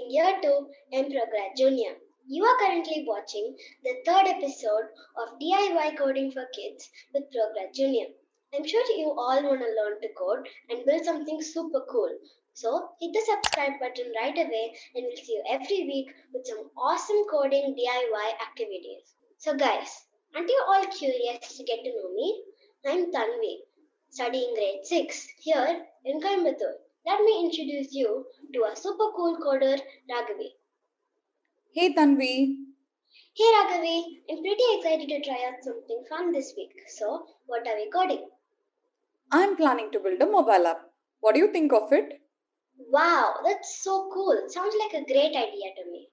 in year 2 in Progress Junior. You are currently watching the third episode of DIY Coding for Kids with Progress Junior. I'm sure you all want to learn to code and build something super cool. So hit the subscribe button right away and we'll see you every week with some awesome coding DIY activities. So guys, aren't you all curious to get to know me? I'm Tanvi, studying grade 6 here in Coimbatore. Let me introduce you to a super cool coder, Raghavi. Hey Tanvi. Hey Raghavi, I'm pretty excited to try out something fun this week. So, what are we coding? I'm planning to build a mobile app. What do you think of it? Wow, that's so cool. Sounds like a great idea to me.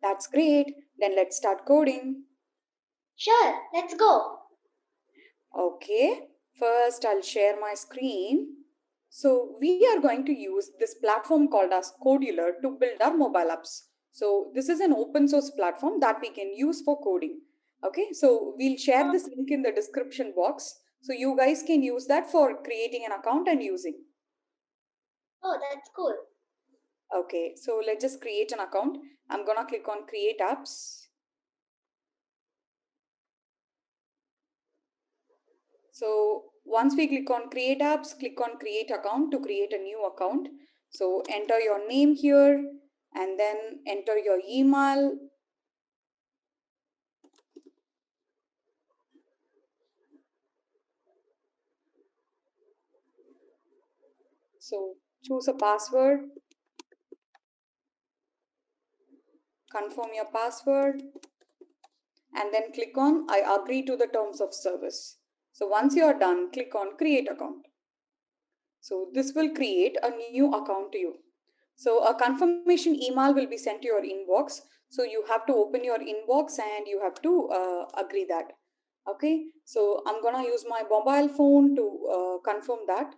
That's great. Then let's start coding. Sure, let's go. Okay. First, I'll share my screen. So we are going to use this platform called as Codular to build our mobile apps. So this is an open source platform that we can use for coding. Okay. So we'll share this link in the description box. So you guys can use that for creating an account and using. Oh, that's cool. Okay, so let's just create an account. I'm gonna click on create apps. So once we click on create apps, click on create account to create a new account. So enter your name here and then enter your email. So choose a password, confirm your password, and then click on I agree to the terms of service. So once you are done, click on create account. So this will create a new account to you. So a confirmation email will be sent to your inbox. So you have to open your inbox and you have to agree that. Okay, so I'm gonna use my mobile phone to confirm that.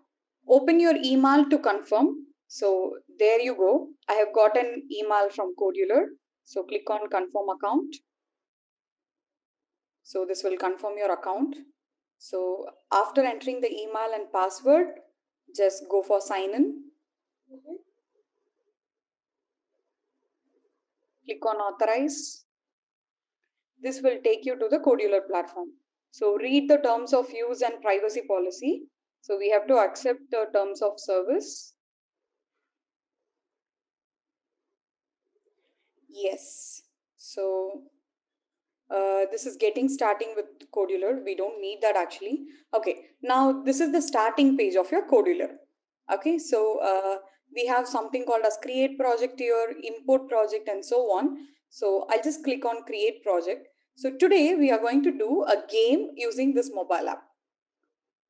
Open your email to confirm. So there you go. I have got an email from Codular. So click on confirm account. So this will confirm your account. So after entering the email and password, just go for sign in. Mhm. Click on authorize. This will take you to the Codular platform. So read the terms of use and privacy policy. So we have to accept the terms of service. Yes. So this is getting starting with Codular. We don't need that actually. Okay. Now this is the starting page of your Codular. Okay. So we have something called as create project here, import project and so on. So I'll just click on create project. So today we are going to do a game using this mobile app.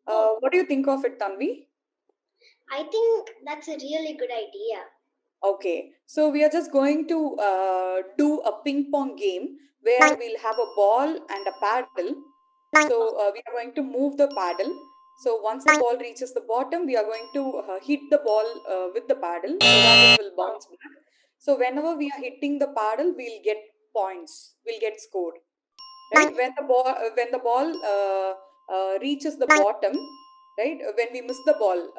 Oh, What do you think of it, Tanvi? I think that's a really good idea. Okay, so we are just going to do a ping pong game where we'll have a ball and a paddle. So we are going to move the paddle. So once the ball reaches the bottom, we are going to hit the ball with the paddle so that it will bounce back. So whenever we are hitting the paddle, we'll get points. We'll get scored. Right? When the ball reaches the bottom, right? When we miss the ball,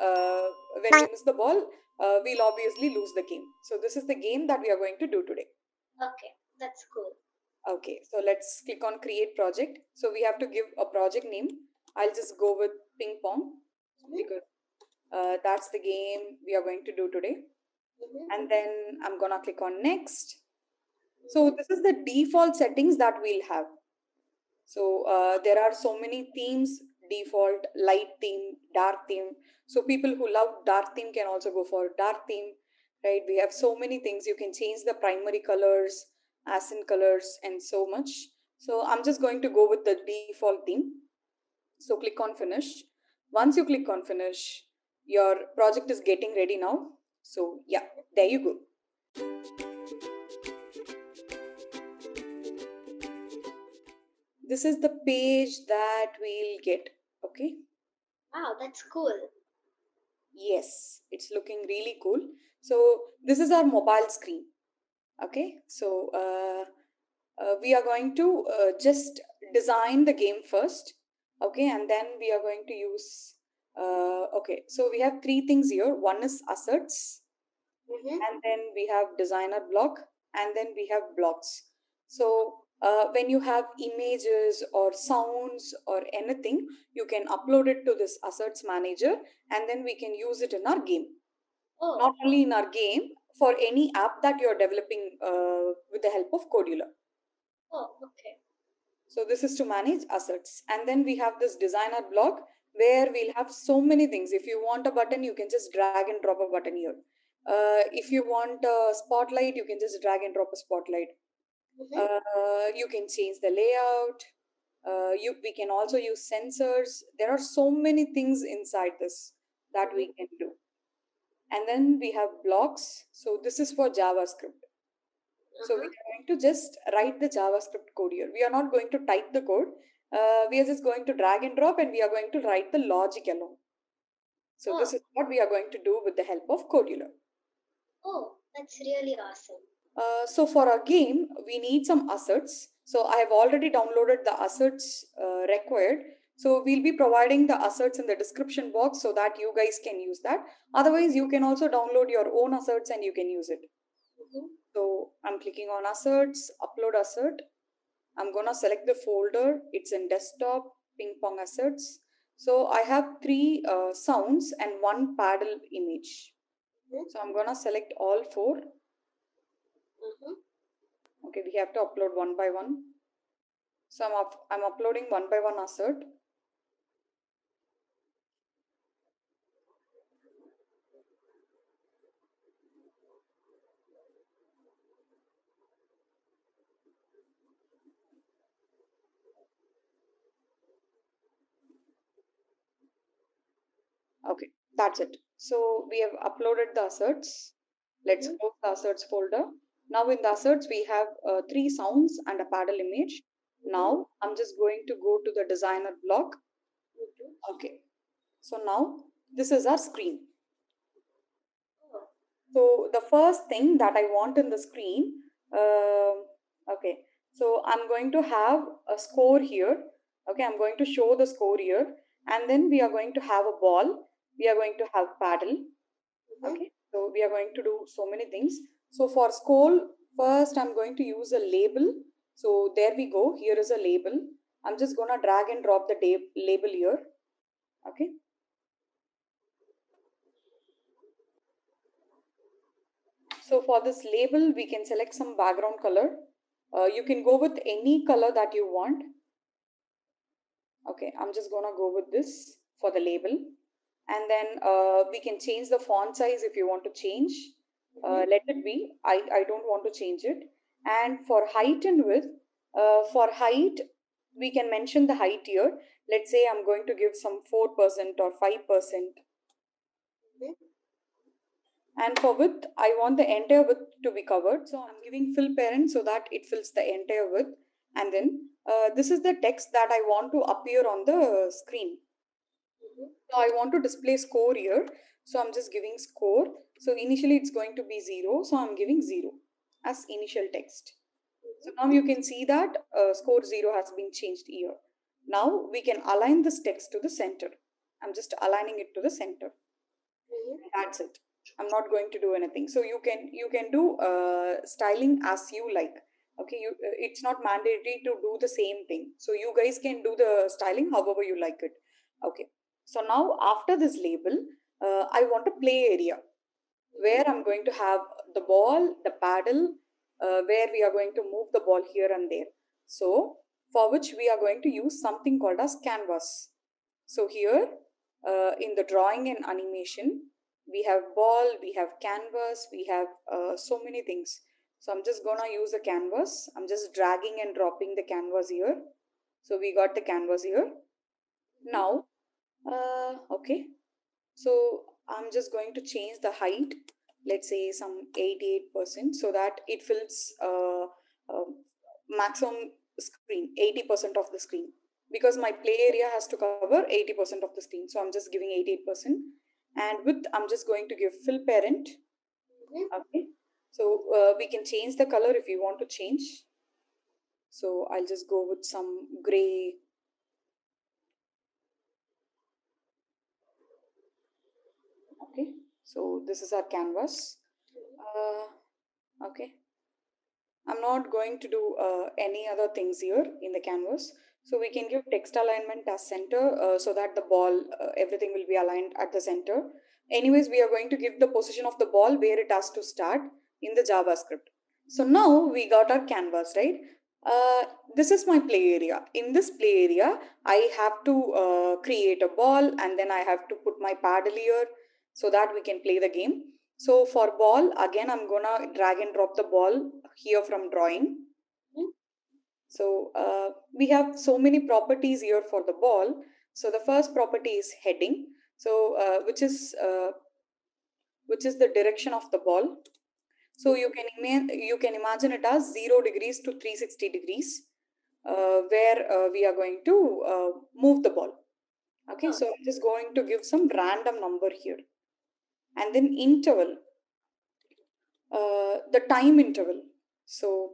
we'll obviously lose the game. So this is the game that we are going to do today. Okay, that's cool. Okay, so let's click on create project. So we have to give a project name. I'll just go with ping pong Mhm. because that's the game we are going to do today. Mhm. And then I'm gonna click on next. So Mhm. this is the default settings that we'll have. So there are so many themes, default, light theme, dark theme. So people who love dark theme can also go for dark theme, right? We have so many things. You can change the primary colors, accent colors, and so much. So I'm just going to go with the default theme. So click on finish. Once you click on finish, your project is getting ready now. So yeah, there you go. This is the page that we'll get. Okay. Wow, that's cool. Yes, it's looking really cool. So this is our mobile screen. Okay, so we are going to just design the game first. Okay, and then we are going to use. Okay, so we have three things here. One is assets. and then we have designer block, and then we have blocks. So when you have images or sounds or anything, you can upload it to this assets manager, and then we can use it in our game. Oh. Not only in our game, for any app that you're developing with the help of Codula. Oh, okay. So this is to manage assets. And then we have this designer block where we'll have so many things. If you want a button, you can just drag and drop a button here. If you want a spotlight, you can just drag and drop a spotlight. You can change the layout. We can also use sensors. There are so many things inside this that we can do. And then we have blocks. So this is for JavaScript. So we are going to just write the JavaScript code here. We are not going to type the code. We are just going to drag and drop, and we are going to write the logic alone. So this is what we are going to do with the help of Codula. Oh, that's really awesome. So for our game, we need some assets. So I have already downloaded the assets required. So we'll be providing the assets in the description box so that you guys can use that. Otherwise, you can also download your own assets and you can use it. So I'm clicking on assets, upload asset. I'm gonna select the folder. It's in desktop, ping pong assets. So I have 3 sounds and 1 paddle image. So I'm gonna select all 4. Okay, we have to upload one by one. So I'm uploading one by one asset. Okay, that's it. So we have uploaded the assets. Let's close the assets folder. Now in the assets, we have 3 sounds and a paddle image. Now I'm just going to go to the designer block. Okay. So now this is our screen. So the first thing that I want in the screen, okay. So I'm going to have a score here. Okay, I'm going to show the score here, and then we are going to have a ball. We are going to have paddle. Okay, so we are going to do so many things. So for score, first I'm going to use a label. So there we go. Here is a label. I'm just gonna drag and drop the label here. Okay. So for this label, we can select some background color. You can go with any color that you want. Okay, I'm just gonna go with this for the label. And then we can change the font size if you want to change. Let it be. I don't want to change it. And for height and width, for height, we can mention the height here. Let's say I'm going to give some 4% or 5%. And for width, I want the entire width to be covered. So I'm giving fill parent so that it fills the entire width. And then this is the text that I want to appear on the screen. So I want to display score here. So I'm just giving score. So initially it's going to be 0. So I'm giving 0 as initial text. So now you can see that score 0 has been changed here. Now we can align this text to the center. I'm just aligning it to the center. That's it. I'm not going to do anything. So you can do styling as you like. Okay, it's not mandatory to do the same thing. So you guys can do the styling however you like it. Okay. So now after this label, I want a play area where I'm going to have the ball, the paddle, where we are going to move the ball here and there. So for which we are going to use something called as canvas. So here in the drawing and animation, we have ball, we have canvas, we have so many things. So I'm just gonna use a canvas. I'm just dragging and dropping the canvas here. So we got the canvas here. Now, okay. So I'm just going to change the height. Let's say some 88% so that it fills maximum screen, 80% of the screen. Because my play area has to cover 80% of the screen. So I'm just giving 88%. And width, I'm just going to give fill parent. Okay. So we can change the color if you want to change. So I'll just go with some gray. Okay. So this is our canvas. Okay. I'm not going to do any other things here in the canvas. So we can give text alignment as center so that the ball, everything will be aligned at the center. Anyways, we are going to give the position of the ball where it has to start in the JavaScript. So now we got our canvas, right? This is my play area. In this play area, I have to create a ball and then I have to put my paddle here so that we can play the game. So for ball, again, I'm gonna drag and drop the ball here from drawing. So we have so many properties here for the ball. So the first property is heading. So which is the direction of the ball. So you can imagine it as 0 degrees to 360 degrees, where we are going to move the ball. Okay, so I'm just going to give some random number here, and then interval. The time interval. So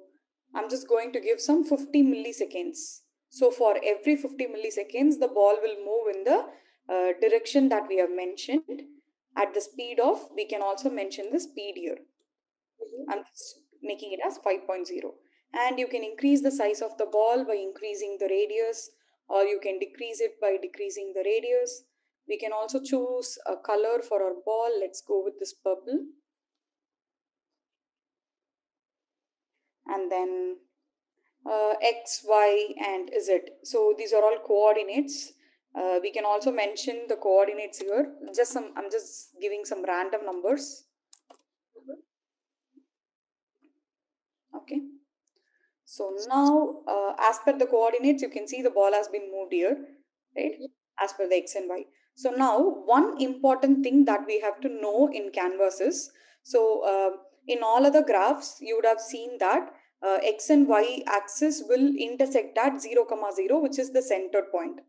I'm just going to give some 50 milliseconds. So for every 50 milliseconds, the ball will move in the direction that we have mentioned at the speed of, we can also mention the speed here. I'm just making it as 5.0. And you can increase the size of the ball by increasing the radius, or you can decrease it by decreasing the radius. We can also choose a color for our ball. Let's go with this purple. And then X, Y, and Z. So these are all coordinates. We can also mention the coordinates here. I'm just giving some random numbers. Okay. So now, as per the coordinates, you can see the ball has been moved here, right? As per the X and Y. So now, one important thing that we have to know in Canvas is, so in all other graphs, you would have seen that X and Y axis will intersect at 0, 0, which is the center point.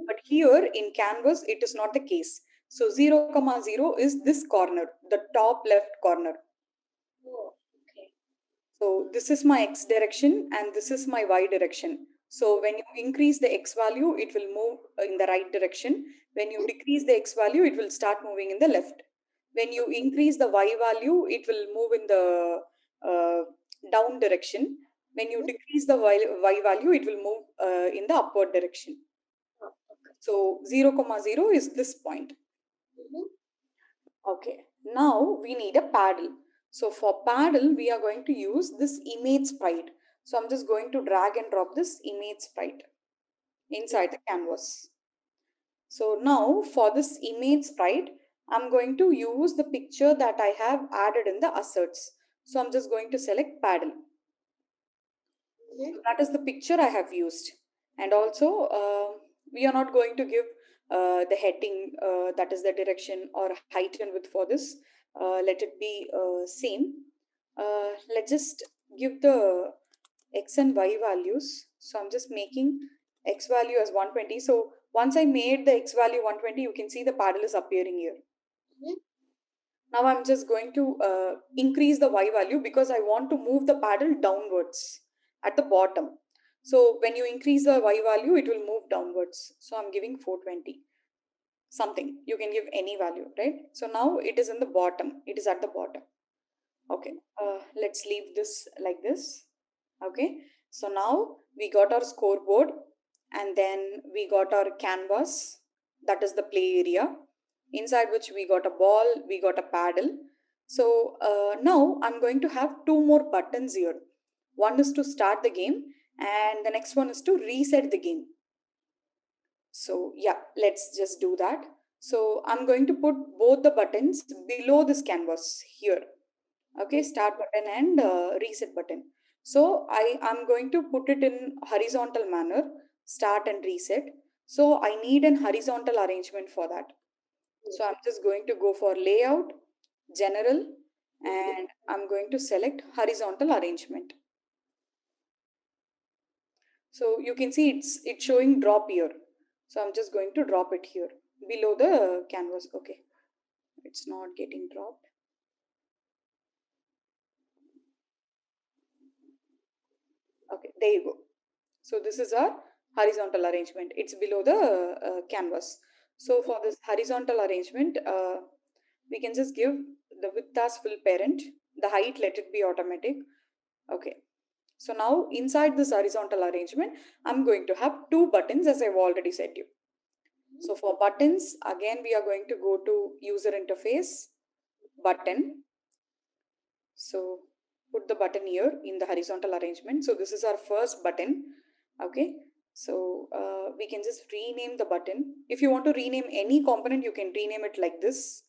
But here in Canvas, it is not the case. So 0, 0 is this corner, the top left corner. So this is my X direction and this is my Y direction. So when you increase the X value, it will move in the right direction. When you decrease the X value, it will start moving in the left. When you increase the Y value, it will move in the down direction. When you decrease the Y value, it will move in the upward direction. So 0, 0 is this point. Okay, now we need a paddle. So for paddle, we are going to use this image sprite. So I'm just going to drag and drop this image sprite inside the canvas. So now for this image sprite, I'm going to use the picture that I have added in the assets. So I'm just going to select paddle. So that is the picture I have used. And also, we are not going to give the heading, that is the direction or height and width for this. Let it be same. Let's just give the X and Y values. So I'm just making X value as 120. So once I made the X value 120, you can see the paddle is appearing here. Now I'm just going to increase the Y value because I want to move the paddle downwards at the bottom. So when you increase the Y value, it will move downwards. So I'm giving 420 something. You can give any value, right? So now it is in the bottom. It is at the bottom. Okay, let's leave this like this. Okay, so now we got our scoreboard and then we got our canvas, that is the play area, inside which we got a ball, we got a paddle. So now I'm going to have two more buttons here. One is to start the game and the next one is to reset the game. So yeah, let's just do that. So I'm going to put both the buttons below this canvas here. Okay, start button and reset button. So I am going to put it in horizontal manner, start and reset. So I need an horizontal arrangement for that. So I'm just going to go for layout, general, and I'm going to select horizontal arrangement. So you can see it's showing drop here. So I'm just going to drop it here below the canvas. Okay, it's not getting dropped. Okay, there you go. So this is our horizontal arrangement. It's below the canvas. So for this horizontal arrangement, we can just give the width as full parent, the height let it be automatic. Okay, so now inside this horizontal arrangement, I'm going to have two buttons as I've already said you. So for buttons, again we are going to go to user interface, button. So put the button here in the horizontal arrangement. So this is our first button. Okay, so we can just rename the button. If you want to rename any component, you can rename it like this.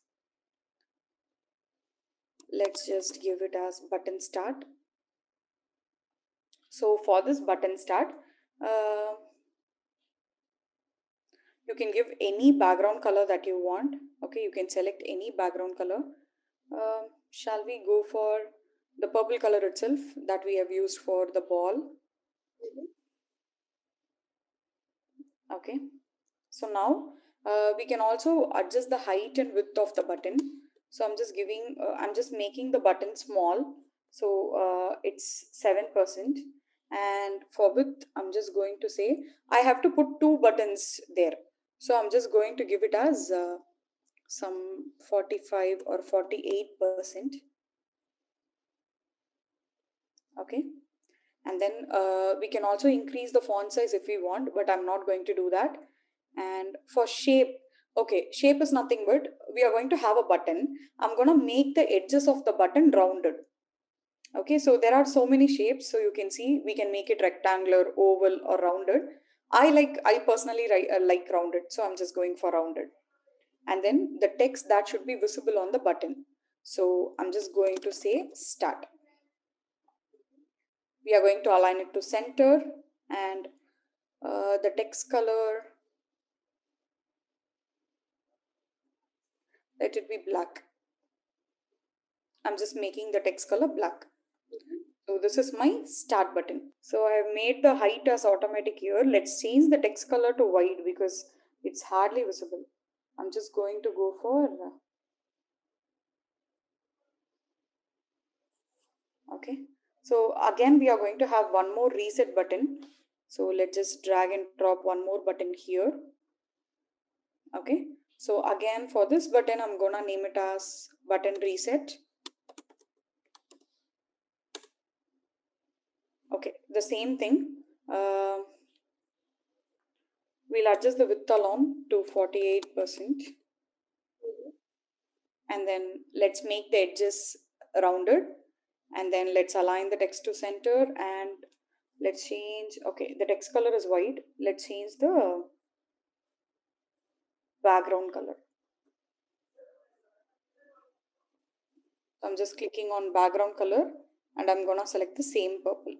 Let's just give it as button start. So for this button start, you can give any background color that you want. Okay, you can select any background color. Shall we go for the purple color itself that we have used for the ball? Okay, so now we can also adjust the height and width of the button. So I'm just giving, I'm just making the button small. So it's 7%. And for width, I'm just going to say, I have to put two buttons there. So I'm just going to give it as some 45 or 48%. Okay. And then we can also increase the font size if we want, but I'm not going to do that. And for shape, okay, shape is nothing but we are going to have a button. I'm going to make the edges of the button rounded. Okay, so there are so many shapes. So you can see we can make it rectangular, oval, or rounded. I personally like rounded, so I'm just going for rounded. And then the text that should be visible on the button. So I'm just going to say start. We are going to align it to center, and the text color, let it be black. I'm just making the text color black. So this is my start button. So I have made the height as automatic here. Let's change the text color to white because it's hardly visible. I'm just going to go for okay. So again we are going to have one more reset button. So let's just drag and drop one more button here. Okay. So again for this button I'm gonna name it as button reset. Okay, the same thing. We'll adjust the width along to 48%. And then let's make the edges rounded. And then let's align the text to center and let's change, okay, the text color is white. Let's change the background color. So I'm just clicking on background color and I'm gonna select the same purple.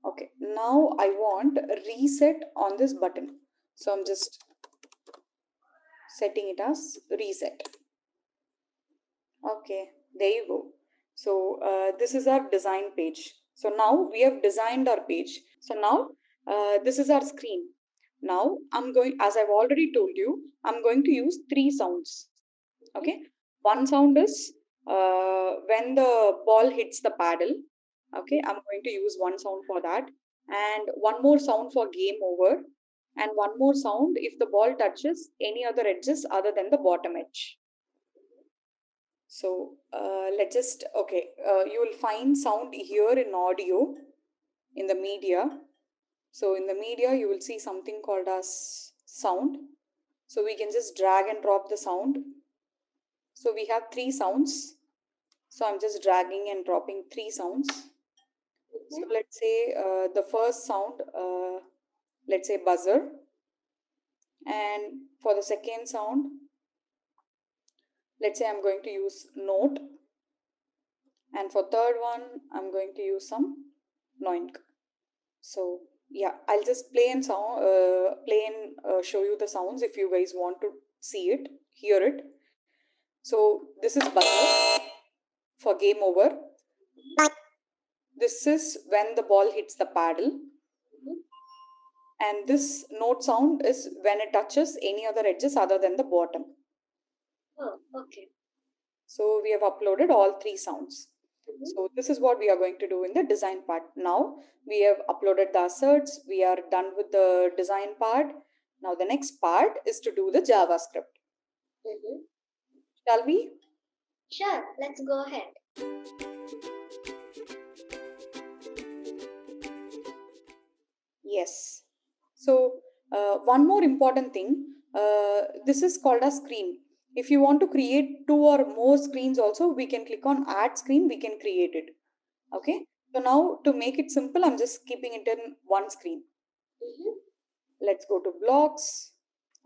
Okay, now I want reset on this button. So I'm just setting it as reset. Okay, there you go. So this is our design page. So now we have designed our page. So now this is our screen. Now I'm going, as I've already told you, I'm going to use three sounds. Okay, one sound is when the ball hits the paddle. Okay, I'm going to use one sound for that, and one more sound for game over, and one more sound if the ball touches any other edges other than the bottom edge. So let's just, okay, you will find sound here in audio in the media. So in the media, you will see something called as sound. So we can just drag and drop the sound. So we have three sounds. So I'm just dragging and dropping three sounds. So let's say the first sound, let's say buzzer. And for the second sound, let's say I'm going to use note. And for third one, I'm going to use some noink. So yeah, I'll just play and show you the sounds if you guys want to see it, hear it. So this is buzzer for game over. This is when the ball hits the paddle. And this note sound is when it touches any other edges other than the bottom. Oh, okay. So we have uploaded all three sounds. So this is what we are going to do in the design part. Now we have uploaded the asserts. We are done with the design part. Now the next part is to do the JavaScript. Shall we? Sure, let's go ahead. Yes. So one more important thing, this is called a screen. If you want to create 2 or more screens also, we can click on add screen, we can create it. Okay. So now to make it simple, I'm just keeping it in one screen. Mhm. Let's go to blocks.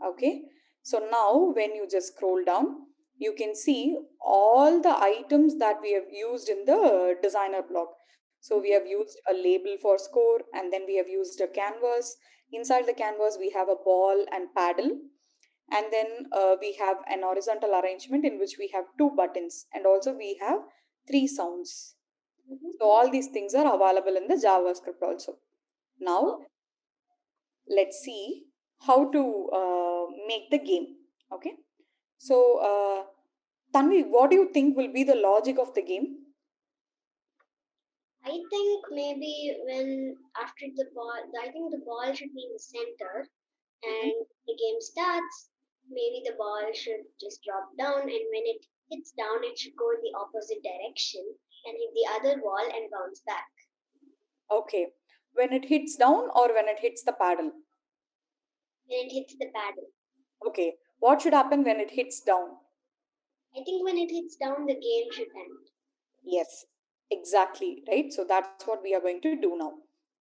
Okay. So now when you just scroll down, you can see all the items that we have used in the designer block. So we have used a label for score, and then we have used a canvas. Inside the canvas, we have a ball and paddle. And then we have an horizontal arrangement in which we have 2 buttons, and also we have 3 sounds. Mhm. So all these things are available in the JavaScript also. Now let's see how to make the game. Okay. So Tanvi, what do you think will be the logic of the game? I think maybe when after the ball, I think the ball should be in the center, Mhm. and the game starts. Maybe the ball should just drop down, and when it hits down, it should go in the opposite direction and hit the other wall and bounce back. Okay, when it hits down or when it hits the paddle? When it hits the paddle. Okay, what should happen when it hits down? I think when it hits down, the game should end. Yes, exactly, right? So that's what we are going to do now.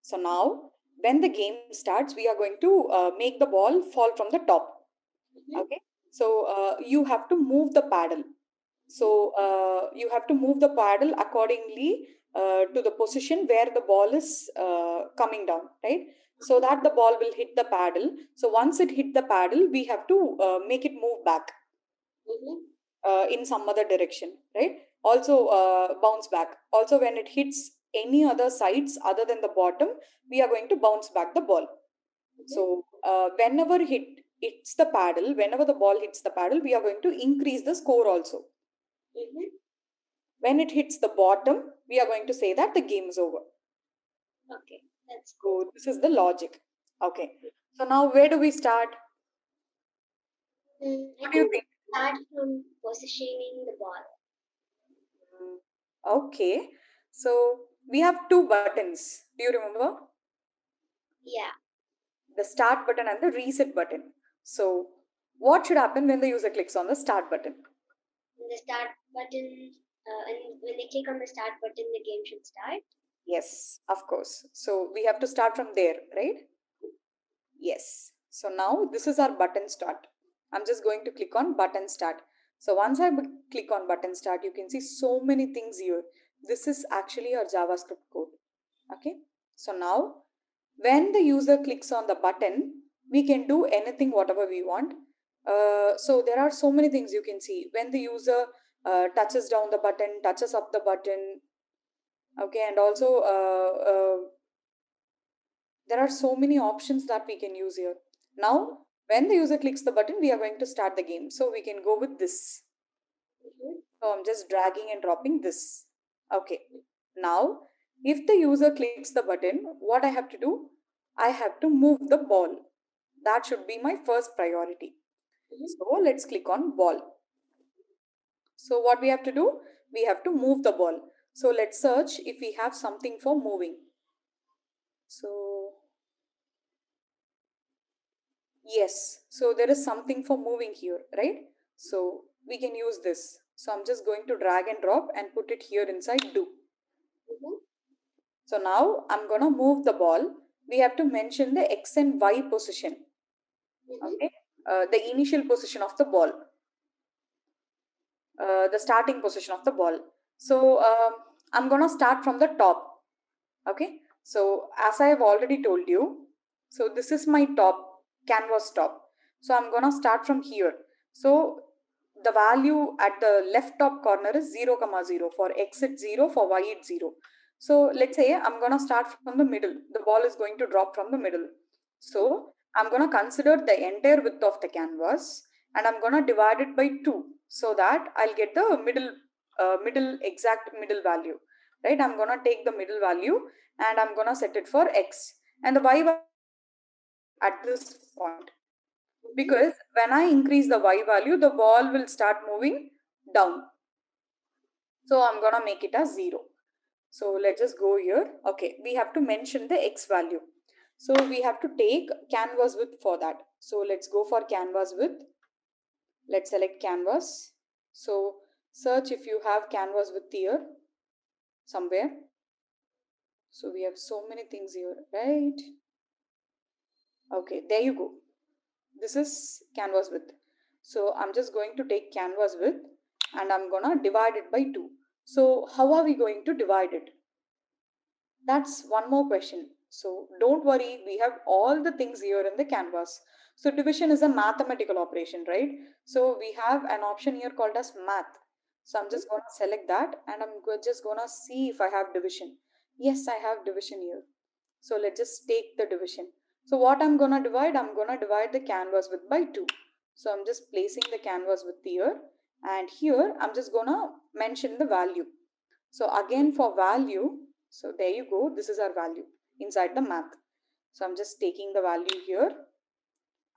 So now when the game starts, we are going to make the ball fall from the top. Mhm. Okay, so you have to move the paddle. So you have to move the paddle accordingly to the position where the ball is coming down, right? So that the ball will hit the paddle. So once it hit the paddle, we have to make it move back Mhm. in some other direction, right? Also bounce back. Also, when it hits any other sides other than the bottom, we are going to bounce back the ball. Mhm. So whenever hits the paddle, whenever the ball hits the paddle, we are going to increase the score also. Mhm. When it hits the bottom, we are going to say that the game is over. Okay, that's good. So this is the logic. Okay. So now where do we start? I What do you think we think? start from positioning the ball. Mm, okay. So we have 2 buttons. Do you remember? Yeah, The start button and the reset button. So what should happen when the user clicks on the start button? the start button, and when they click on the start button, the game should start. Yes, of course. So we have to start from there, right? Yes. So now this is our button start. I'm just going to click on button start. So once I click on button start, you can see so many things here. This is actually our JavaScript code. Okay. So now when the user clicks on the button, we can do anything, whatever we want. So there are so many things you can see. When the user touches down the button, touches up the button. Okay. And also there are so many options that we can use here. Now, when the user clicks the button, we are going to start the game. So we can go with this. Mhm. So I'm just dragging and dropping this. Okay. Now, if the user clicks the button, what I have to do? I have to move the ball. That should be my first priority. Mhm. So let's click on ball. So what we have to do? We have to move the ball. So let's search if we have something for moving. So yes, so there is something for moving here, right? So we can use this. So I'm just going to drag and drop and put it here inside do. Mhm. So now I'm going to move the ball. We have to mention the X and Y position, Mhm. okay? The initial position of the ball, the starting position of the ball. So I'm going to start from the top, okay? So as I have already told you, so this is my top, canvas top. So I'm going to start from here. So the value at the left top corner is 0 comma 0. For X it's 0, for Y it's 0. So let's say I'm going to start from the middle. The ball is going to drop from the middle. So I'm going to consider the entire width of the canvas and I'm going to divide it by 2 so that I'll get the exact middle value, right? I'm going to take the middle value and I'm going to set it for X and the Y value at this point, Mhm. because when I increase the Y value, the ball will start moving down. So I'm gonna make it as 0. So let's just go here. Okay, we have to mention the X value. So we have to take canvas width for that. So let's go for canvas width. Let's select canvas. So search if you have canvas width here somewhere. So we have so many things here, right? Okay, there you go. This is canvas width. So I'm just going to take canvas width and I'm gonna divide it by 2. So how are we going to divide it? That's one more question. So don't worry, we have all the things here in the canvas. So division is a mathematical operation, right? So we have an option here called as math. So I'm just gonna select that and I'm just gonna see if I have division. Yes, I have division here. So let's just take the division. So what I'm gonna divide? I'm gonna divide the canvas width by 2. So I'm just placing the canvas width here, and here I'm just gonna mention the value. So again for value, so there you go, this is our value inside the math. So I'm just taking the value here.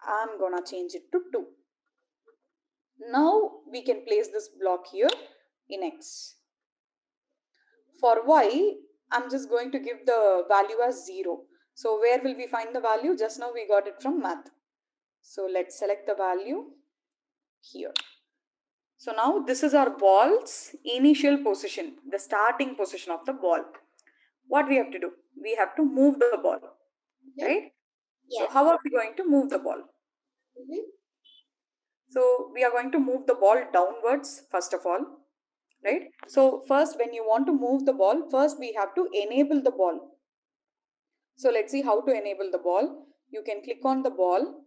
I'm gonna change it to 2. Now we can place this block here in X. For Y, I'm just going to give the value as 0. So where will we find the value? Just now we got it from math. So let's select the value here. So now this is our ball's initial position, the starting position of the ball. What we have to do? We have to move the ball, right? Yeah. So how are we going to move the ball? So we are going to move the ball downwards first of all, right? So first when you want to move the ball, first we have to enable the ball. So let's see how to enable the ball. You can click on the ball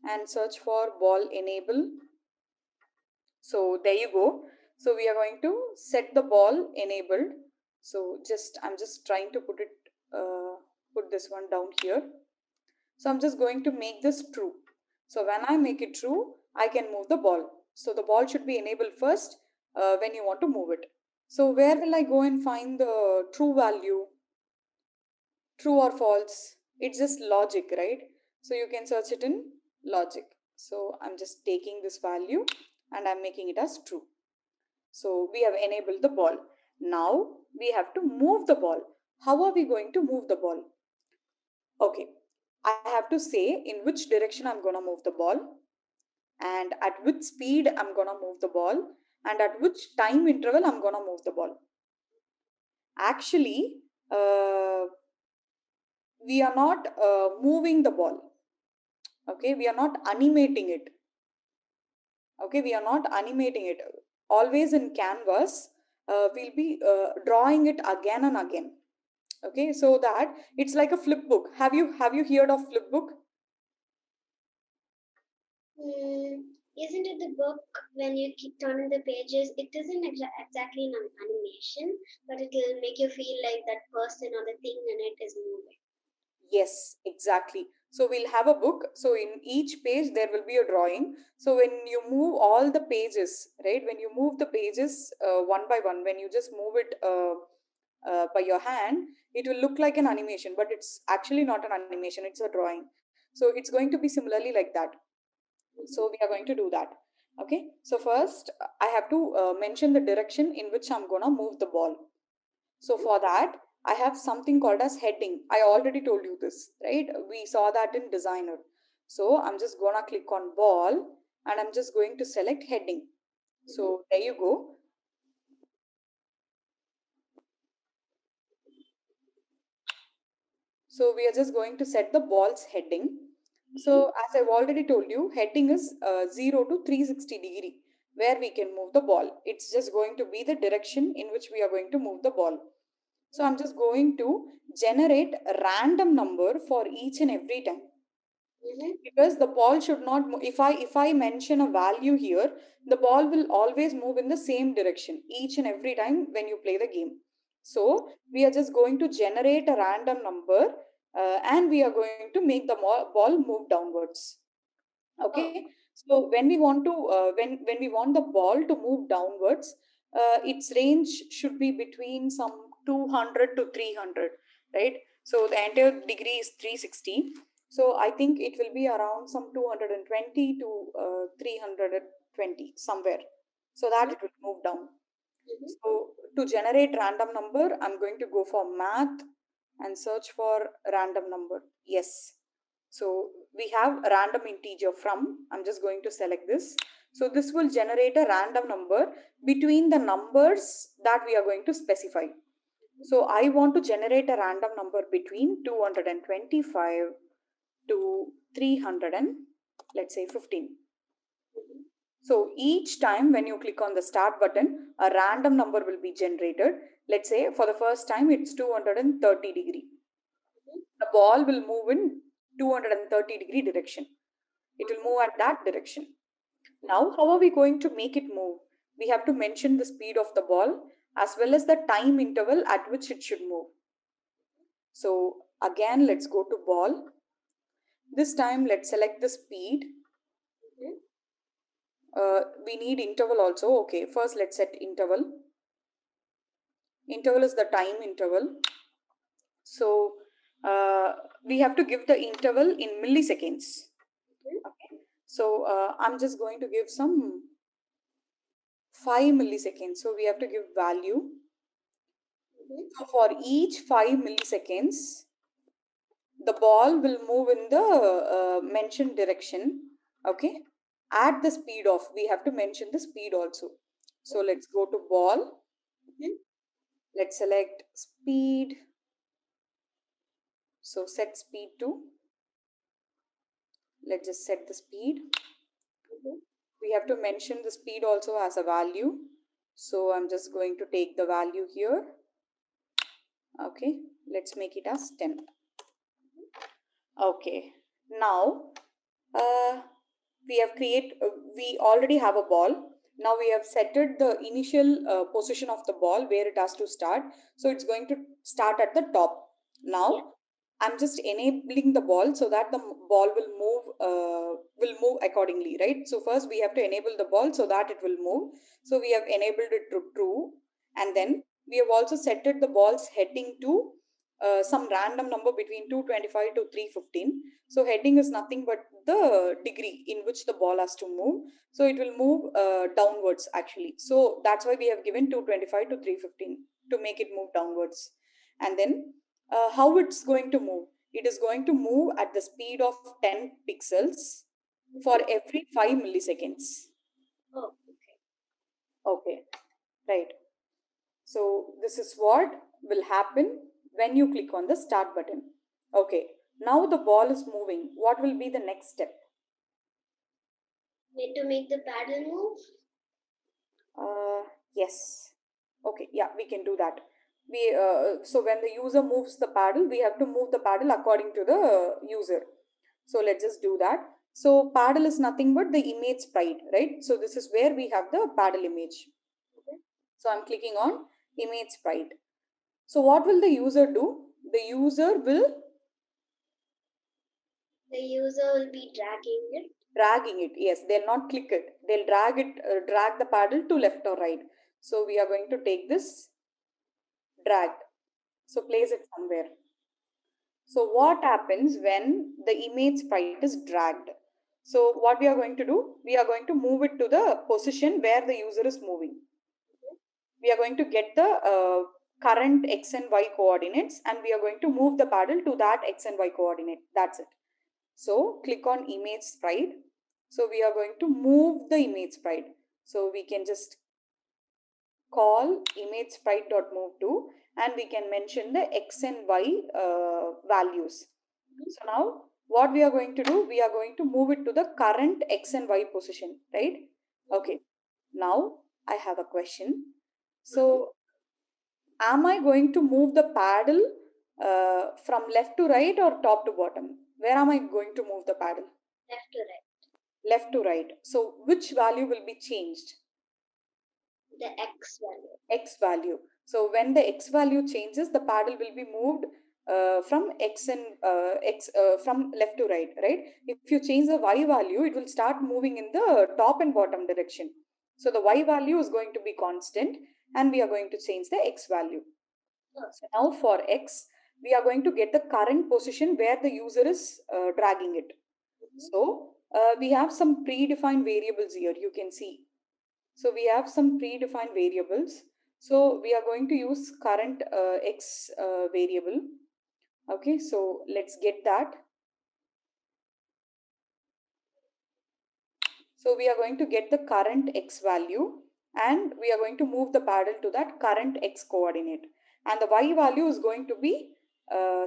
and search for ball enable. So there you go. So we are going to set the ball enabled. So I'm just trying to put this one down here. So I'm just going to make this true. So when I make it true, I can move the ball. So the ball should be enabled first when you want to move it. So where will I go and find the true value? True or false? It's just logic, right? So you can search it in logic. So I'm just taking this value and I'm making it as true. So we have enabled the ball. Now we have to move the ball. How are we going to move the ball? Okay, I have to say in which direction I'm going to move the ball and at which speed I'm going to move the ball and at which time interval I'm going to move the ball. Actually, we are not moving the ball. Okay, we are not animating it. Okay, we are not animating it. Always in canvas, we'll be drawing it again and again. Okay, so that it's like a flip book. Have you heard of flip book? Isn't it the book when you keep turning the pages? It isn't exactly an animation, but it will make you feel like that person or the thing in it is moving. Yes, exactly. So we'll have a book. So in each page there will be a drawing. So when you move all the pages, right? When you move the pages one by one, when you just move it by your hand, it will look like an animation, but it's actually not an animation. It's a drawing. So it's going to be similarly like that. So we are going to do that. Okay. So first I have to mention the direction in which I'm gonna move the ball. So for that, I have something called as heading. I already told you this, right? We saw that in designer. So I'm just gonna click on ball and I'm just going to select heading. So there you go. So we are just going to set the ball's heading. So as I've already told you, heading is 0 to 360 degree where we can move the ball. It's just going to be the direction in which we are going to move the ball. So I'm just going to generate a random number for each and every time. Because the ball should not move. If I mention a value here, the ball will always move in the same direction each and every time when you play the game. So we are just going to generate a random number and we are going to make the ball move downwards. Okay. So when we want to when we want the ball to move downwards, its range should be between some 200 to 300, right? So the entire degree is 360. So I think it will be around some 220 to 320 somewhere. so that it will move down. So to generate random number, I'm going to go for math and search for random number. Yes. So we have a random integer from, I'm just going to select this. So this will generate a random number between the numbers that we are going to specify. So I want to generate a random number between 225 to 300 and let's say 15. So each time when you click on the start button, a random number will be generated. Let's say for the first time it's 230 degree. The ball will move in 230 degree direction. It will move at that direction. Now, how are we going to make it move? We have to mention the speed of the ball as well as the time interval at which it should move. So again, let's go to ball. This time, let's select the speed. We need interval also. Okay, first let's set interval. Interval is the time interval. So we have to give the interval in milliseconds. Okay. So I'm just going to give some 5 milliseconds. So we have to give value. So for each 5 milliseconds, the ball will move in the mentioned direction. Okay. At the speed of, we have to mention the speed also. So let's go to ball. Let's select speed. So set speed to. Let's just set the speed. We have to mention the speed also as a value. So I'm just going to take the value here. Okay, let's make it as 10. Okay, now we already have a ball. Now we have set the initial position of the ball where it has to start. So it's going to start at the top. Now I'm just enabling the ball so that the ball will move accordingly, right? So first we have to enable the ball so that it will move. So we have enabled it to true, and then we have also set the ball's heading to some random number between 225 to 315. So heading is nothing but the degree in which the ball has to move. So it will move downwards actually. So that's why we have given 225 to 315 to make it move downwards. And then how it's going to move? It is going to move at the speed of 10 pixels for every 5 milliseconds. Oh, Okay, right. So this is what will happen when you click on the start button. Okay, now the ball is moving. What will be the next step? Need to make the paddle move? Yes. Okay, yeah, we can do that. So when the user moves the paddle, we have to move the paddle according to the user. So let's just do that. So paddle is nothing but the image sprite, right? So this is where we have the paddle image. So I'm clicking on image sprite. So what will the user do? The user will Be dragging it. Dragging it. Yes, they'll not click it. They'll drag the paddle to left or right. So we are going to take this drag. So place it somewhere. So what happens when the image sprite is dragged? So what we are going to do? We are going to move it to the position where the user is moving. We are going to get the current x and y coordinates, and we are going to move the paddle to that x and y coordinate. That's it. So click on image sprite. So we are going to move the image sprite. So we can just call image sprite.move to, and we can mention the x and y values. So now what we are going to do, we are going to move it to the current x and y position, right? Okay. Now I have a question. So am I going to move the paddle from left to right or top to bottom? Where am I going to move the paddle? Left to right. Left to right. So which value will be changed? The x value. X value. So when the x value changes, the paddle will be moved from from left to right, right? If you change the y value, it will start moving in the top and bottom direction. So the y value is going to be constant, and we are going to change the x value. So now for x, we are going to get the current position where the user is dragging it. So we have some predefined variables here, you can see. So we have some predefined variables. So we are going to use current x variable. Okay, so let's get that. So we are going to get the current x value and we are going to move the paddle to that current x coordinate. And the y value is going to be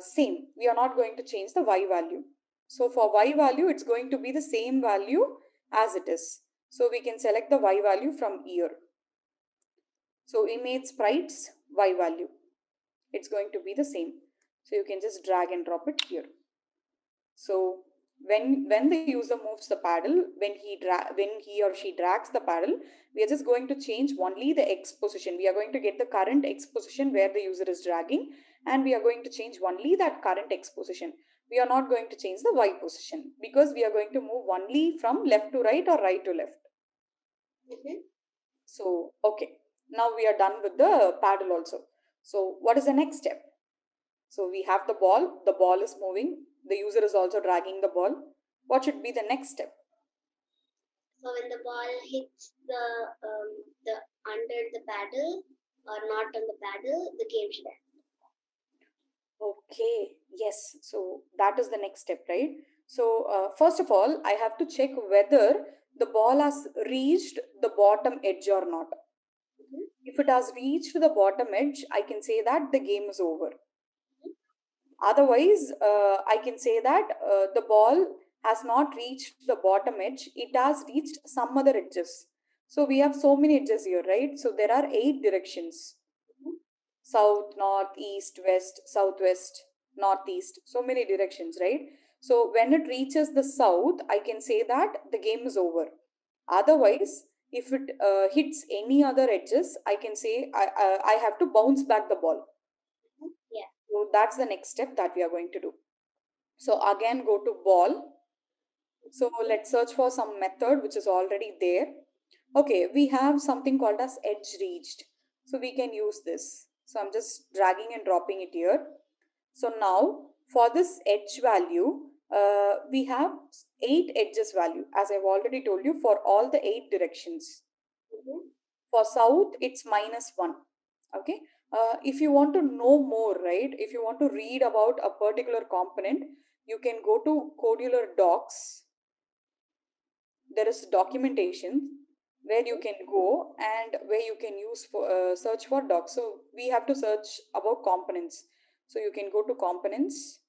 same. We are not going to change the y value. So for y value, it's going to be the same value as it is. So we can select the y value from here. So image sprites y value. It's going to be the same. So you can just drag and drop it here. So when the user moves the paddle, when he or she drags the paddle, we are just going to change only the x position. We are going to get the current x position where the user is dragging, and we are going to change only that current x position. We are not going to change the y position because we are going to move only from left to right or right to left. So okay, now we are done with the paddle also. So what is the next step? So we have the ball is moving, the user is also dragging the ball. What should be the next step? So when the ball hits the under the paddle or not on the paddle, the game should end. Okay, yes. So that is the next step, right? So first of all, I have to check whether the ball has reached the bottom edge or not. If it has reached the bottom edge, I can say that the game is over. Otherwise, I can say that the ball has not reached the bottom edge, it has reached some other edges. So we have so many edges here, right? So there are 8 directions: south, north, east, west, southwest, northeast. So many directions, right? So when it reaches the south, I can say that the game is over. Otherwise, if it hits any other edges, I can say I have to bounce back the ball. Yeah. So that's the next step that we are going to do. So again, go to ball. So let's search for some method which is already there. Okay, we have something called as edge reached. So we can use this. So I'm just dragging and dropping it here. So now for this edge value, we have 8 edges value, as I've already told you, for all the 8 directions. For south, it's -1. Okay. If you want to know more, right? If you want to read about a particular component, you can go to Codular Docs. There is documentation where you can go and where you can use for search for docs. So we have to search about components. So you can go to components.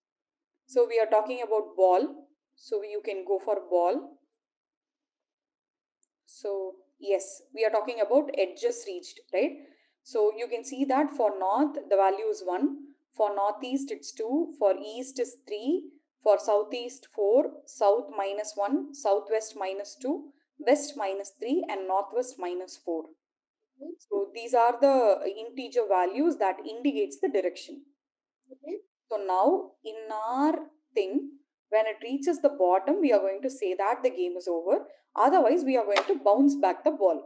So we are talking about ball. So you can go for ball. So yes, we are talking about edges reached, right? So you can see that for north, the value is 1. For northeast, it's 2. For east is 3. For southeast, 4. South -1. Southwest -2. West -3. And northwest -4. So these are the integer values that indicates the direction. So now in our thing, when it reaches the bottom, we are going to say that the game is over. Otherwise, we are going to bounce back the ball.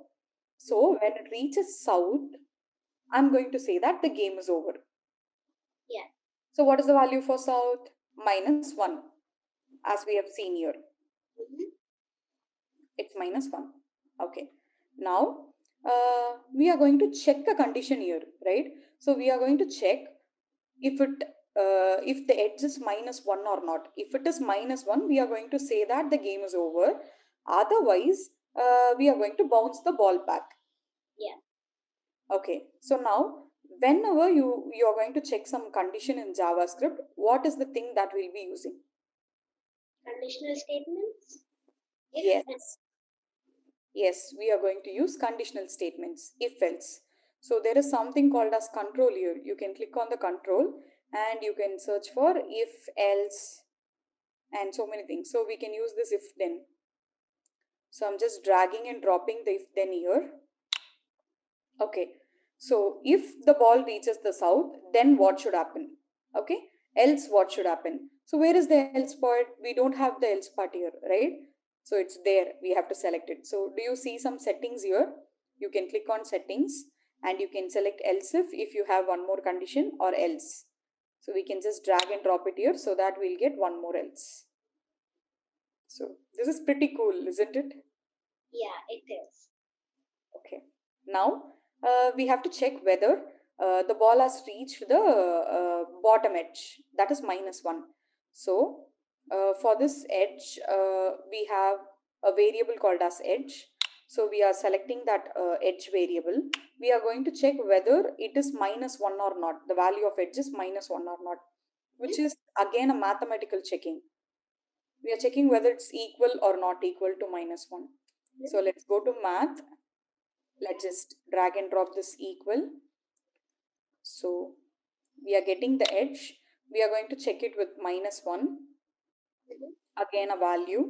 So when it reaches south, I'm going to say that the game is over. Yeah. So what is the value for south? -1, as we have seen here. It's -1. Okay. Now, we are going to check a condition here, right? So we are going to check if the edge is -1 or not. If it is -1, we are going to say that the game is over. Otherwise, we are going to bounce the ball back. Yeah. Okay. So now, whenever you are going to check some condition in JavaScript, what is the thing that we'll be using? Conditional statements. Yes. Yes, we are going to use conditional statements, if else. So there is something called as control here. You can click on the control and you can search for if, else, and so many things. So we can use this if then. So I'm just dragging and dropping the if then here. Okay. So if the ball reaches the south, then what should happen? Okay. Else what should happen? So where is the else part? We don't have the else part here, right? So it's there. We have to select it. So do you see some settings here? You can click on settings and you can select else if you have one more condition or else. So we can just drag and drop it here so that we'll get one more else. So this is pretty cool, isn't it? Yeah, it is. Okay. Now we have to check whether the ball has reached the bottom edge, that is -1. So for this edge, we have a variable called as edge. So we are selecting that edge variable. We are going to check whether it is -1 or not. The value of edge is -1 or not, which is again a mathematical checking. We are checking whether it's equal or not equal to -1. So let's go to math. Let's just drag and drop this equal. So we are getting the edge. We are going to check it with -1. Again a value.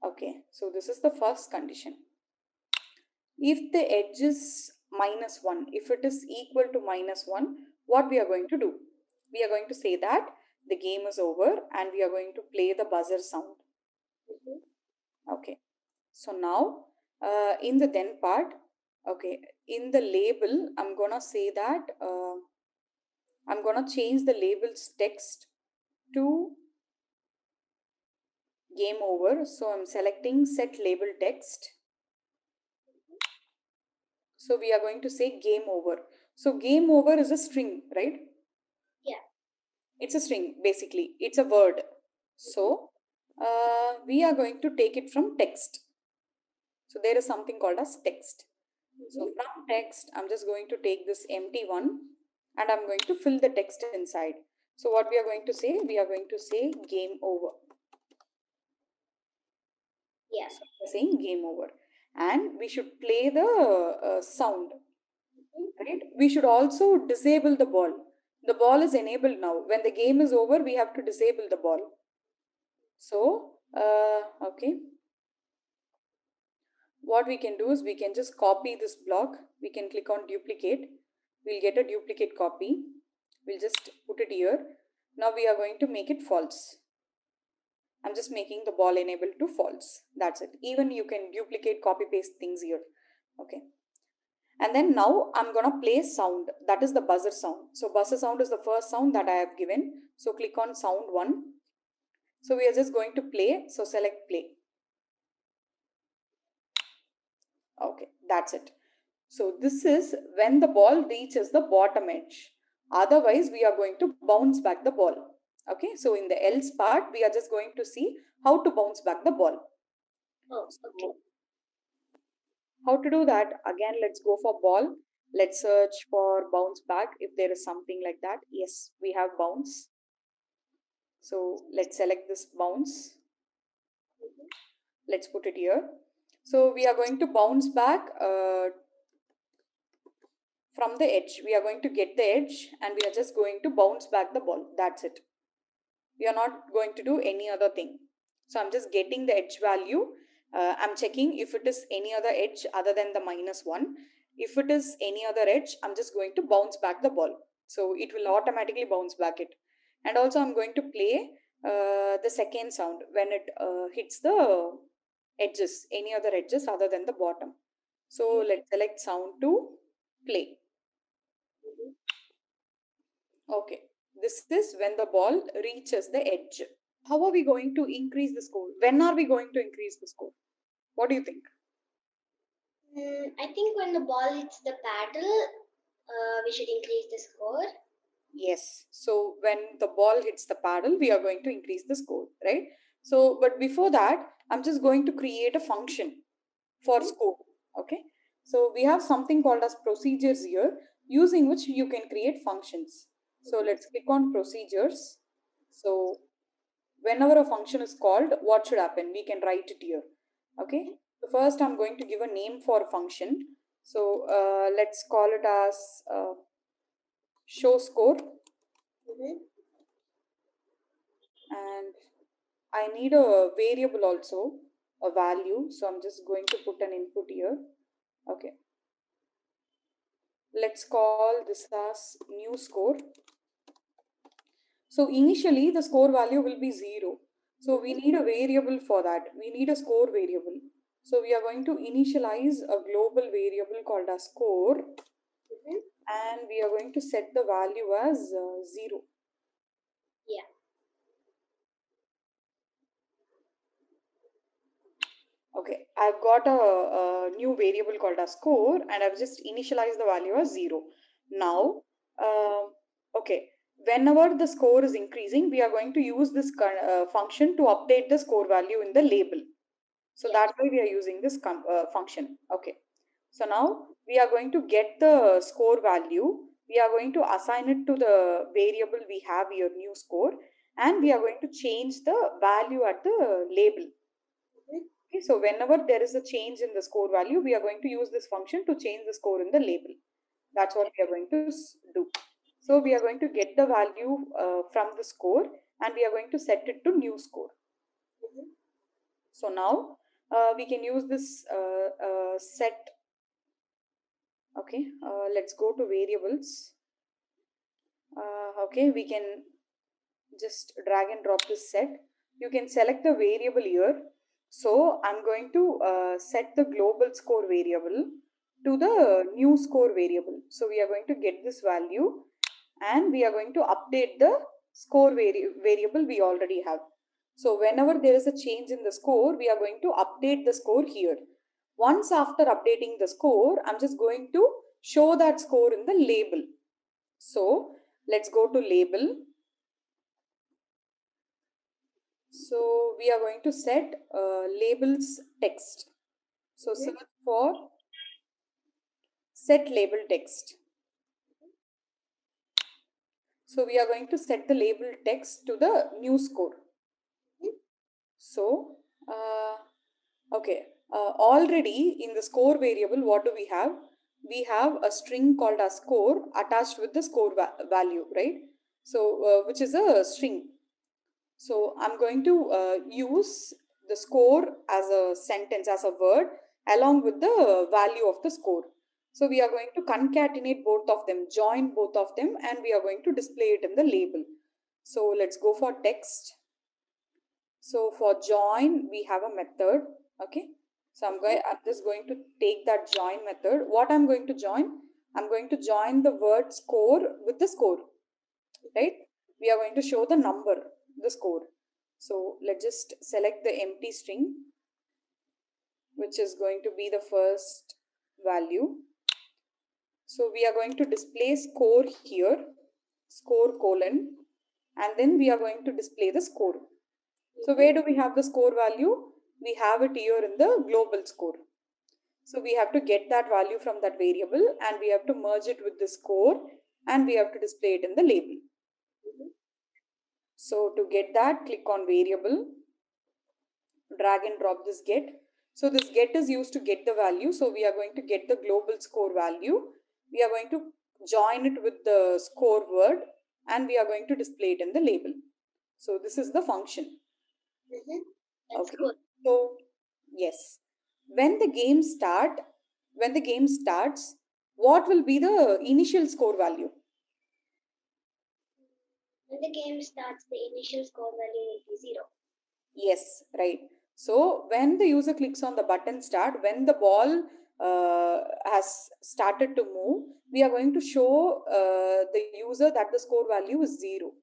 Okay, so this is the first condition. If the edge is -1, if it is equal to -1, what we are going to do? We are going to say that the game is over and we are going to play the buzzer sound. Okay, so now in the then part, okay, in the label, I'm gonna say that I'm gonna change the label's text to game over. So I'm selecting set label text. So we are going to say game over. So game over is a string, right? Yeah. It's a string, basically. It's a word. So we are going to take it from text. So there is something called as text. So from text, I'm just going to take this empty one and I'm going to fill the text inside. So what we are going to say? We are going to say game over. Yeah. So we are saying game over. And we should play the sound. Right? We should also disable the ball. The ball is enabled now. When the game is over, we have to disable the ball. So, okay. What we can do is we can just copy this block. We can click on duplicate. We'll get a duplicate copy. We'll just put it here. Now we are going to make it false. I'm just making the ball enabled to false. That's it. Even you can duplicate, copy, paste things here. Okay. And then now I'm gonna play sound. That is the buzzer sound. So buzzer sound is the first sound that I have given. So click on sound 1. So we are just going to play. So select play. Okay, that's it. So this is when the ball reaches the bottom edge. Otherwise, we are going to bounce back the ball. Okay, so in the else part, we are just going to see how to bounce back the ball. Oh, okay. How to do that? Again, let's go for ball. Let's search for bounce back if there is something like that. Yes, we have bounce. So let's select this bounce. Let's put it here. So we are going to bounce back from the edge. We are going to get the edge and we are just going to bounce back the ball. That's it. We are not going to do any other thing. So I'm just getting the edge value. I'm checking if it is any other edge other than the -1. If it is any other edge, I'm just going to bounce back the ball. So it will automatically bounce back it. And also I'm going to play the second sound when it hits the edges, any other edges other than the bottom. So let's select sound to play. Okay, this is when the ball reaches the edge. How are we going to increase the score? When are we going to increase the score? What do you think? I think when the ball hits the paddle, we should increase the score. Yes. So when the ball hits the paddle, we are going to increase the score, right? So, but before that, I'm just going to create a function for score. Okay. So we have something called as procedures here, using which you can create functions. So let's click on procedures. So whenever a function is called, what should happen? We can write it here. Okay. So first I'm going to give a name for a function. So let's call it as show score. And I need a variable also, a value. So I'm just going to put an input here. Okay. Let's call this as new score. So initially the score value will be 0. So we need a variable for that. We need a score variable. So we are going to initialize a global variable called as score. And we are going to set the value as 0. Yeah. Okay, I've got a new variable called a score, and I've just initialized the value as 0. Now, okay, whenever the score is increasing, we are going to use this function to update the score value in the label. So that's why we are using this function. Okay. So now we are going to get the score value. We are going to assign it to the variable we have here, new score, and we are going to change the value at the label. Okay, so whenever there is a change in the score value, we are going to use this function to change the score in the label. That's what we are going to do. So we are going to get the value from the score, and we are going to set it to new score. So now we can use this set. Okay, let's go to variables. Okay, we can just drag and drop this set. You can select the variable here. So I'm going to set the global score variable to the new score variable. So we are going to get this value, and we are going to update the score variable we already have. So whenever there is a change in the score, we are going to update the score here. Once after updating the score, I'm just going to show that score in the label. So let's go to label. So we are going to set labels text. So search for set label text. So we are going to set the label text to the new score. So okay, already in the score variable, what do we have? We have a string called a score attached with the score value, right? So which is a string. So I'm going to use the score as a sentence, as a word, along with the value of the score. So we are going to concatenate both of them, join both of them, and we are going to display it in the label. So let's go for text. So for join, we have a method. Okay. So I'm just going to take that join method. What I'm going to join? I'm going to join the word score with the score, right? We are going to show the number, the score. So let's just select the empty string, which is going to be the first value. So we are going to display score here, score colon, and then we are going to display the score. So where do we have the score value? We have it here in the global score. So we have to get that value from that variable, and we have to merge it with the score, and we have to display it in the label. So to get that, click on variable, drag and drop this get. So this get is used to get the value. So we are going to get the global score value. We are going to join it with the score word, and we are going to display it in the label. So this is the function. Okay. Good. So yes, when the game starts, what will be the initial score value? When the game starts, the initial score value will be 0. Yes, right. So when the user clicks on the button start, when the ball has started to move, we are going to show the user that the score value is 0.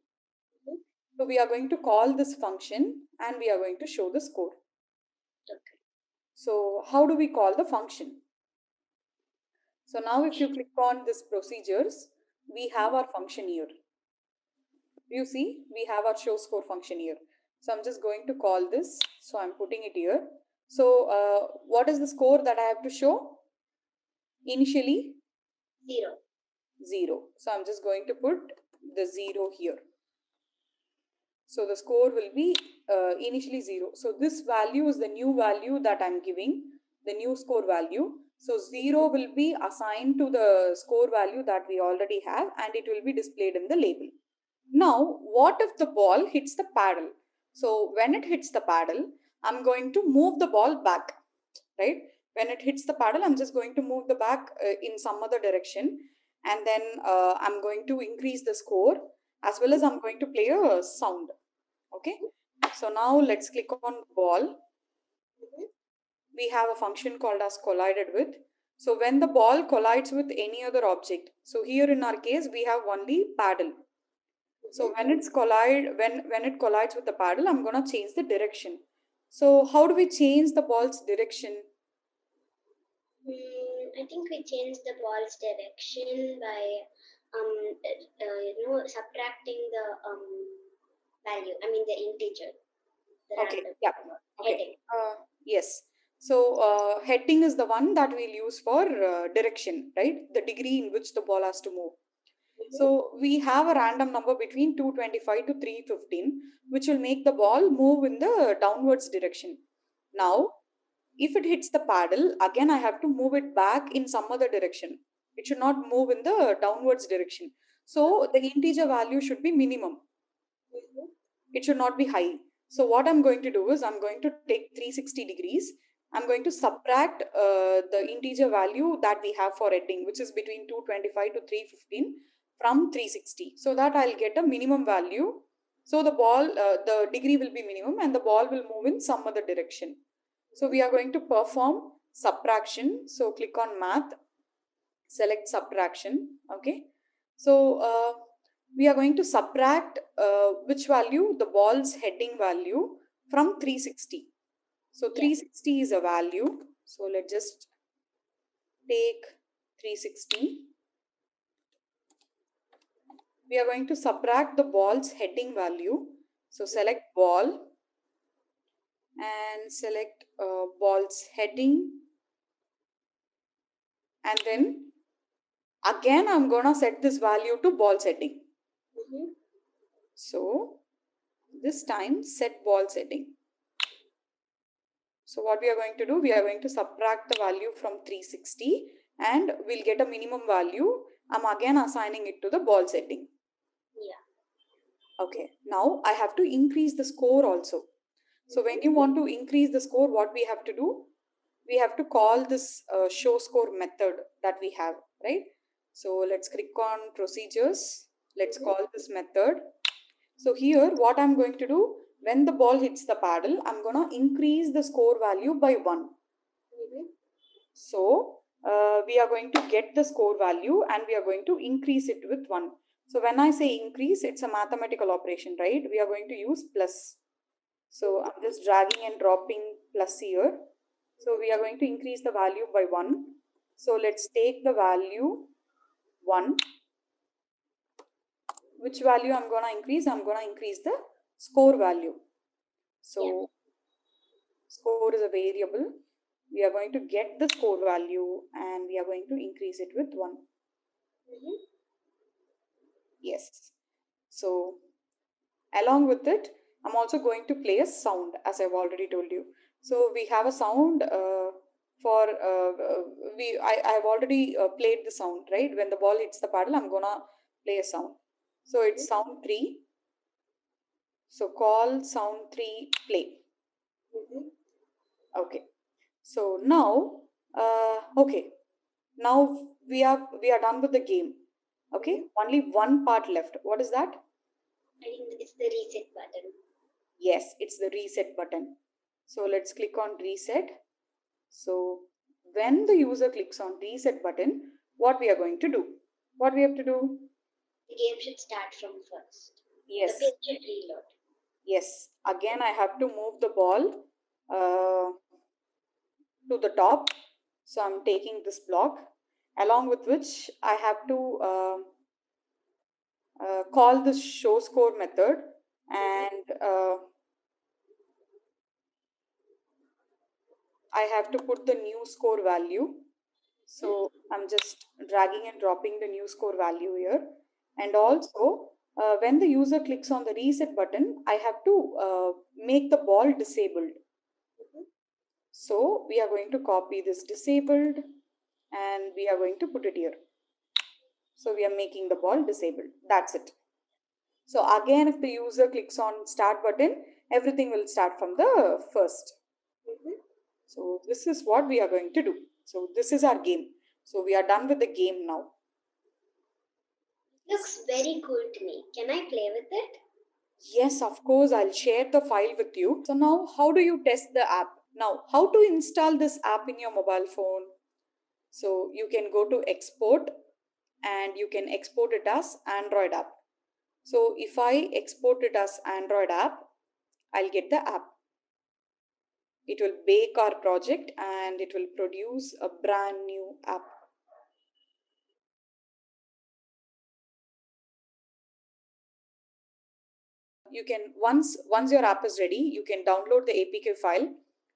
So we are going to call this function, and we are going to show the score. Okay. So how do we call the function? So now if you click on this procedures, we have our function here. You see, we have our show score function here. So I'm just going to call this. So I'm putting it here. So what is the score that I have to show? Initially 0. 0. So I'm just going to put the 0 here. So the score will be initially 0. So this value is the new value that I'm giving, the new score value. So 0 will be assigned to the score value that we already have, and it will be displayed in the label. Now, what if the ball hits the paddle? So when it hits the paddle, I'm going to move the ball back, right? When it hits the paddle, I'm just going to move the back in some other direction, and then I'm going to increase the score, as well as I'm going to play a sound. Okay. So now let's click on ball. We have a function called as collided with. So when the ball collides with any other object, so here in our case, we have only paddle. So when it collides with the paddle, I'm going to change the direction. So how do we change the ball's direction? I think we changed the ball's direction by subtracting the value. I mean the integer, the Okay, random yeah, okay. heading. Yes. So heading is the one that we'll use for direction, right? The degree in which the ball has to move. So we have a random number between 225 to 315, which will make the ball move in the downwards direction. Now, if it hits the paddle, again I have to move it back in some other direction. It should not move in the downwards direction. So the integer value should be minimum. It should not be high. So what I'm going to do is I'm going to take 360 degrees. I'm going to subtract the integer value that we have for heading, which is between 225 to 315 from 360, so that I'll get a minimum value. So the degree will be minimum and the ball will move in some other direction. So we are going to perform subtraction. So click on math, select subtraction. Okay. So we are going to subtract which value? The ball's heading value from 360. So 360 is a value. So let's just take 360. We are going to subtract the ball's heading value. So select ball and select ball's heading, and then again I'm gonna set this value to ball setting. So this time set ball setting. So what we are going to do, we are going to subtract the value from 360 and we'll get a minimum value. I'm again assigning it to the ball setting. Yeah. Okay, now I have to increase the score also. So when you want to increase the score, what we have to do? We have to call this show score method that we have, right? So let's click on procedures. Let's call this method. So here what I'm going to do, when the ball hits the paddle, I'm going to increase the score value by 1. So we are going to get the score value and we are going to increase it with 1. So when I say increase, it's a mathematical operation, right? We are going to use plus. So I'm just dragging and dropping plus here. So we are going to increase the value by 1. So let's take the value 1. Which value I'm going to increase? I'm going to increase the score value. So score is a variable. We are going to get the score value and we are going to increase it with 1. Yes. So along with it, I'm also going to play a sound, as I've already told you. So we have a sound I've already played the sound, right? When the ball hits the paddle, I'm gonna play a sound. So it's sound 3. So call sound 3 play. Okay. So now, okay. Now we are done with the game. Okay. Only one part left. What is that? I think it's the reset button. Yes, it's the reset button. So let's click on reset. So when the user clicks on reset button, what we are going to do? What we have to do? The game should start from first. Yes. The page should reload. Yes. Again, I have to move the ball to the top. So I'm taking this block, along with which I have to call this show score method, and I have to put the new score value. So I'm just dragging and dropping the new score value here. And also, when the user clicks on the reset button, I have to make the ball disabled. So we are going to copy this disabled and we are going to put it here. So we are making the ball disabled. That's it. So again, if the user clicks on start button, everything will start from the first. So this is what we are going to do. So this is our game. So we are done with the game now. Looks very cool to me. Can I play with it? Yes, of course, I'll share the file with you. So now, how do you test the app? Now, how to install this app in your mobile phone? So you can go to export and you can export it as Android app. So if I export it as Android app, I'll get the app. It will bake our project and it will produce a brand new app. You can, once your app is ready, you can download the APK file.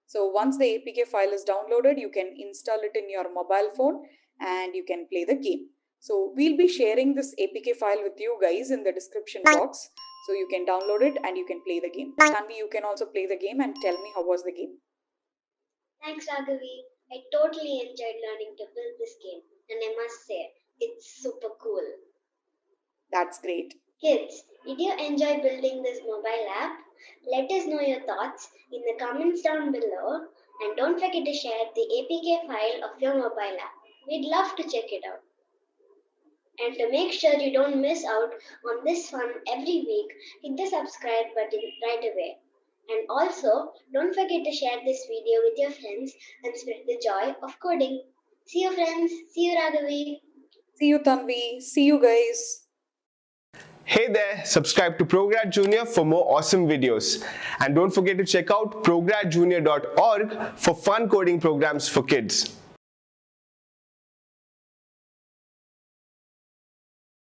So once the APK file is downloaded, you can install it in your mobile phone and you can play the game. So we'll be sharing this APK file with you guys in the description box. So you can download it and you can play the game. Tanvi, you can also play the game and tell me how was the game. Thanks, Raghavi. I totally enjoyed learning to build this game, and I must say, it's super cool. That's great. Kids, did you enjoy building this mobile app? Let us know your thoughts in the comments down below, and don't forget to share the APK file of your mobile app. We'd love to check it out. And to make sure you don't miss out on this fun every week, hit the subscribe button right away. And also, don't forget to share this video with your friends and spread the joy of coding. See you, friends. See you, Raghavi. See you, Tanvi. See you guys. Hey there, subscribe to ProGrad Junior for more awesome videos. And don't forget to check out progradjunior.org for fun coding programs for kids.